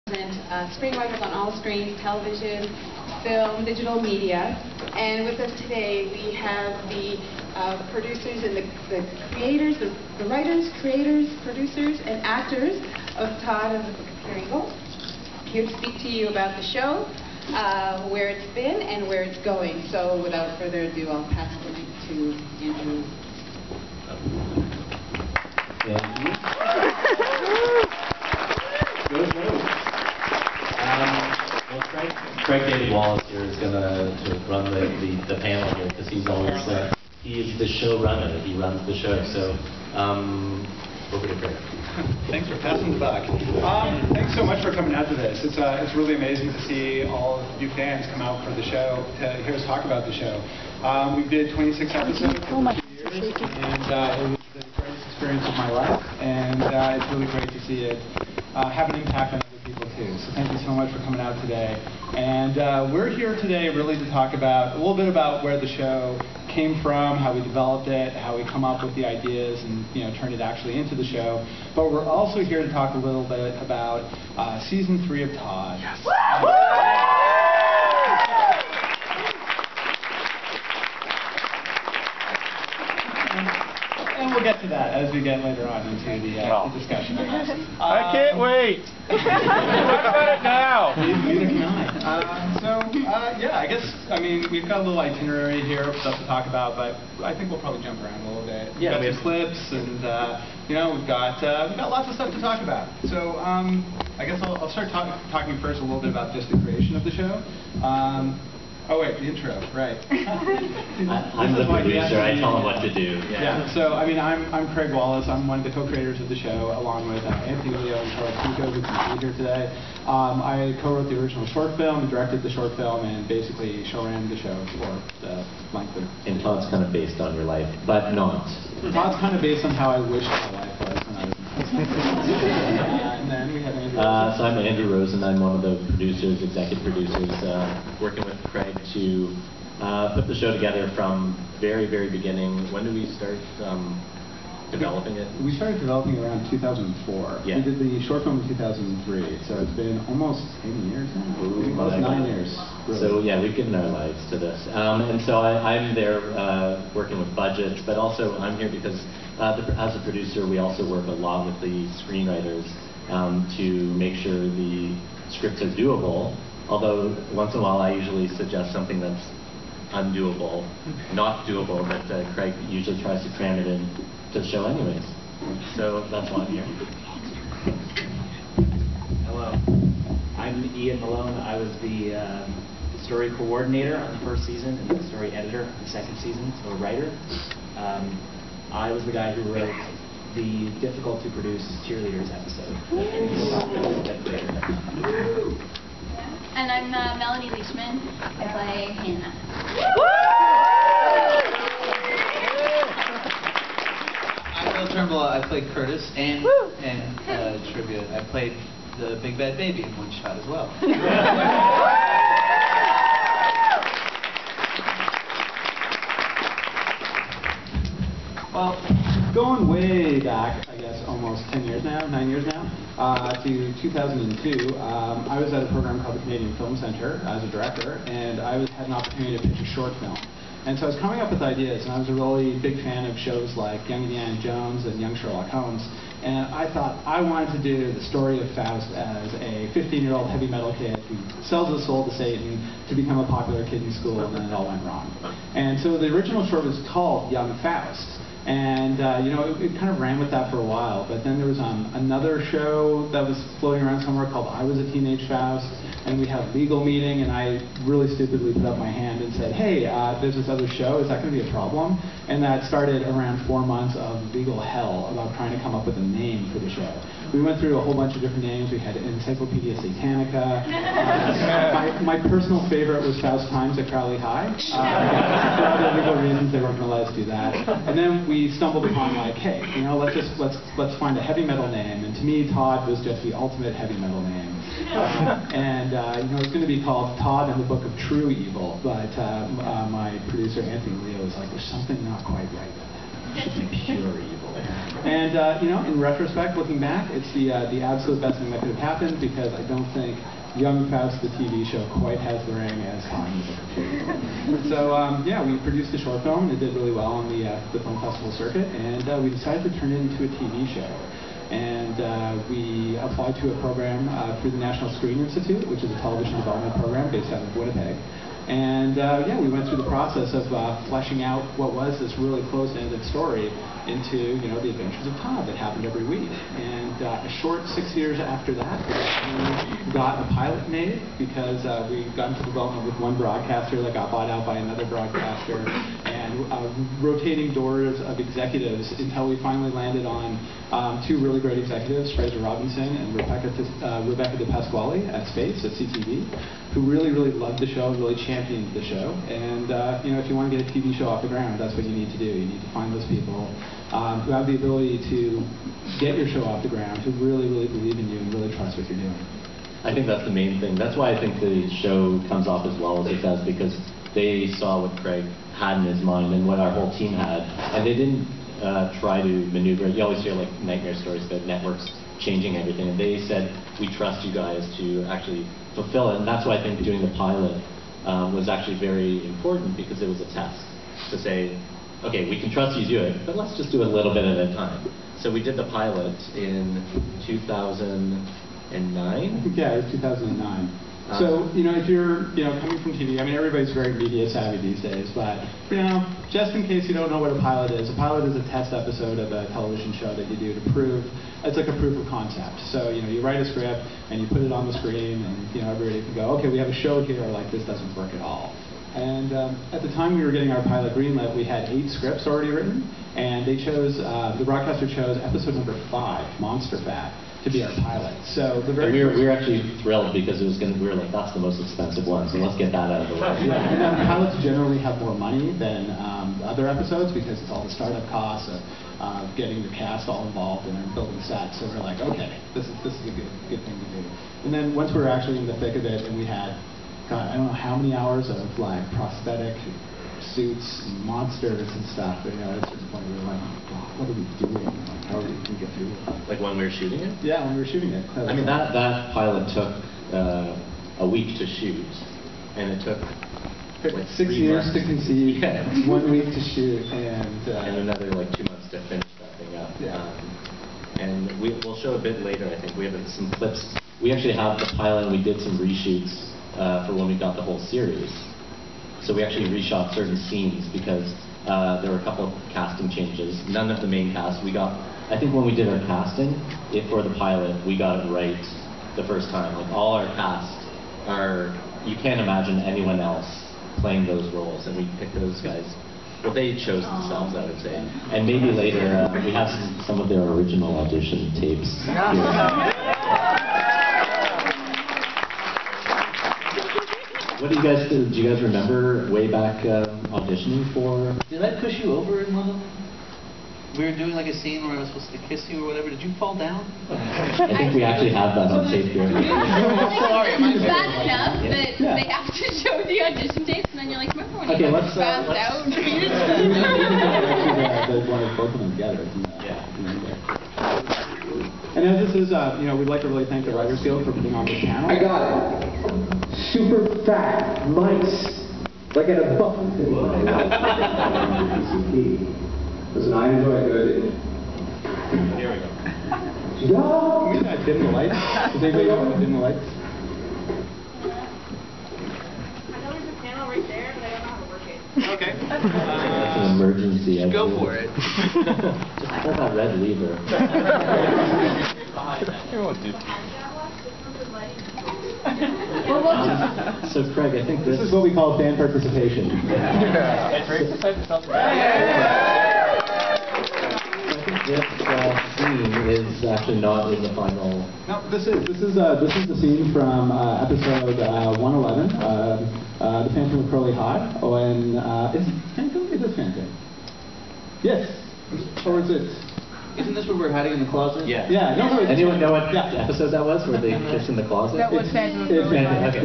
Spring Rifles on all screens, television, film, digital media. And with us today we have the producers and the creators, the writers, creators, producers, and actors of Todd and the Super-fan Megan, here to speak to you about the show, where it's been and where it's going. So without further ado, I'll pass the mic to Andrew. Craig David Wallace here is going to run the panel here because he's always he's the showrunner. He runs the show. So over to Craig. Thanks for passing the buck. Thanks so much for coming out to this. It's really amazing to see all of you fans come out for the show to hear us talk about the show. We did 26 episodes for 2 years, and it was the greatest experience of my life. And it's really great to see it have an impact on other people too. So thank you so much for coming out today. And we're here today really to talk about a little bit about where the show came from, how we developed it, how we come up with the ideas and turned it actually into the show. But we're also here to talk a little bit about season 3 of Todd. Yes. And we'll get to that as we get later on into the discussion. I can't wait. Talk about it now. Neither can I. Yeah, I mean, we've got a little itinerary here of stuff to talk about, but I think we'll probably jump around a little bit. Yeah, we've got some clips, and we've got lots of stuff to talk about. So I guess I'll start talking first a little bit about just the creation of the show. Oh wait, the intro, right. I'm the producer, I tell him what to do. Yeah, so I mean, I'm Craig Wallace, I'm one of the co-creators of the show, along with Anthony Leo and Charles Pico, who can be here today. I co-wrote the original short film, directed the short film, and basically show-ran the show for the length of... And Todd's kind of based on your life, but not. Todd's kind of based on how I wished my life was when I was in and then we have Andrew so I'm Andrew Rosen. I'm one of the producers, executive producers, working with Craig to put the show together from very, very beginning. When did we start developing it? We started developing it around 2004. Yeah. We did the short film in 2003, so it's been almost 10 years now. Ooh, almost 9 years. Really. So yeah, we've given our lives to this. And so I'm there working with budgets, but also I'm here because as a producer, we also work a lot with the screenwriters to make sure the scripts are doable, although once in a while I usually suggest something that's undoable, not doable, but Craig usually tries to cram it in to the show anyways. So that's why I'm here. Hello, I'm Ian Malone. I was the story coordinator on the first season and the story editor on the second season, so a writer. I was the guy who wrote the difficult to produce cheerleaders episode. And I'm Melanie Leishman. I play Hannah. I'm Bill Turnbull. I played Curtis and trivia. I played the big bad baby in one shot as well. Well, going way back, I guess almost 10 years now, 9 years now, to 2002, I was at a program called the Canadian Film Centre as a director, and I had an opportunity to pitch a short film. And so I was coming up with ideas, and I was a really big fan of shows like Young Indiana Jones and Young Sherlock Holmes, and I thought I wanted to do the story of Faust as a 15-year-old heavy metal kid who sells his soul to Satan to become a popular kid in school, and then it all went wrong. And so the original short was called Young Faust. And, it kind of ran with that for a while, but then there was another show that was floating around somewhere called I Was a Teenage Faust, and we had a legal meeting, and I really stupidly put up my hand and said, hey, there's this other show, is that going to be a problem? And that started around 4 months of legal hell about trying to come up with a name for the show. We went through a whole bunch of different names. We had Encyclopedia Satanica. My personal favorite was Faust Times at Crowley High. For other legal reasons, they weren't going to let us do that. And then we stumbled upon hey, let's find a heavy metal name. And to me, Todd was just the ultimate heavy metal name. And it's going to be called Todd and the Book of True Evil. But my producer Anthony Leo was like, there's something not quite right with that. Pure evil. And you know, in retrospect, looking back, it's the absolute best thing that could have happened, because I don't think Young Faust, the TV show, quite has the ring as Cotton. So yeah, we produced a short film. It did really well on the film festival circuit, and we decided to turn it into a TV show. And we applied to a program through the National Screen Institute, which is a television development program based out of Winnipeg. And yeah, we went through the process of fleshing out what was this really close-ended story into, you know, the adventures of Todd that happened every week. And a short 6 years after that, we got a pilot made, because we got into development with one broadcaster that got bought out by another broadcaster, and rotating doors of executives until we finally landed on two really great executives, Fraser Robinson and Rebecca DePasquale at Space, at CTV, who really, really loved the show, really championed the show. And you know, if you want to get a TV show off the ground, that's what you need to do. You need to find those people who have the ability to get your show off the ground, who really, really believe in you and really trust what you're doing. I think that's the main thing. That's why I think the show comes off as well as it does, because they saw what Craig had in his mind and what our whole team had, and they didn't try to maneuver. You always hear like nightmare stories about networks changing everything, and they said, we trust you guys to actually fulfill it. And that's why I think doing the pilot was actually very important, because it was a test to say, okay, we can trust you to do it, but let's just do a little bit at a time. So we did the pilot in 2009? Yeah, it was 2009. So, you know, if you're, you know, coming from TV, I mean, everybody's very media savvy these days, but, you know, just in case you don't know what a pilot is a test episode of a television show that you do to prove, it's like a proof of concept. So, you know, you write a script and you put it on the screen, and, you know, everybody can go, okay, we have a show here, like, this doesn't work at all. And at the time we were getting our pilot greenlit, we had 8 scripts already written, and they chose, the broadcaster chose episode number 5, Monster Fat, to be our pilot. So the very we were actually thrilled, because it was we were like, that's the most expensive one, so let's get that out of the way. Yeah, and pilots generally have more money than other episodes, because it's all the startup costs of getting the cast all involved and then building sets. So we're like, okay, this is a good thing to do. And then once we were actually in the thick of it, and we had, God, I don't know how many hours of like prosthetic suits and monsters and stuff. You know, at a certain point we were like, God, what are we doing? Like, how are we going to get through it? Like when we were shooting it? Yeah, when we were shooting it. I mean, that pilot took a week to shoot, and it took like 6 years to conceive, yeah. 1 week to shoot, and another like 2 months to finish that thing up. Yeah. And we'll show a bit later. I think we have some clips. We actually have the pilot, and we did some reshoots for when we got the whole series. So we actually reshot certain scenes, because there were a couple of casting changes. None of the main cast. I think when we did our casting, for the pilot, we got it right the first time. Like all our cast you can't imagine anyone else playing those roles, and we picked those guys. Well, they chose themselves, I would say. And maybe later, we have some of their original audition tapes. What do you guys do? Do you guys remember way back auditioning for? Did I push you over in one of them? We were doing like a scene where I was supposed to kiss you or whatever. Did you fall down? I think we actually have that on tape here. Sorry, am I Bad enough that they have to show the audition tapes, and then you're like, remember when you let's found out? They wanted both of them together. Yeah. And as this is, you know, we'd like to really thank the Writers Guild for putting on this panel. I got it. Super fat mice. Like at a buffet. Listen, I enjoy good. Here we go. Yeah. Dim the lights. Does anybody know how to dim the lights? I know there's a panel right there, but I don't know how to work it. Okay. It's an emergency. Go for it. Just pull that red lever. So Craig, I think This is what we call fan participation. I think this scene is actually not in the final. No, this is the scene from episode 111, The Phantom of Curly High. When is it Phantom? It is Phantom. Yes. Or is it? Isn't this where we're hiding in the closet? Yeah. Yeah. No. Anyone know what episode that was, where they kiss in the closet? That was Phantom of It's Curly High. Phantom. Okay.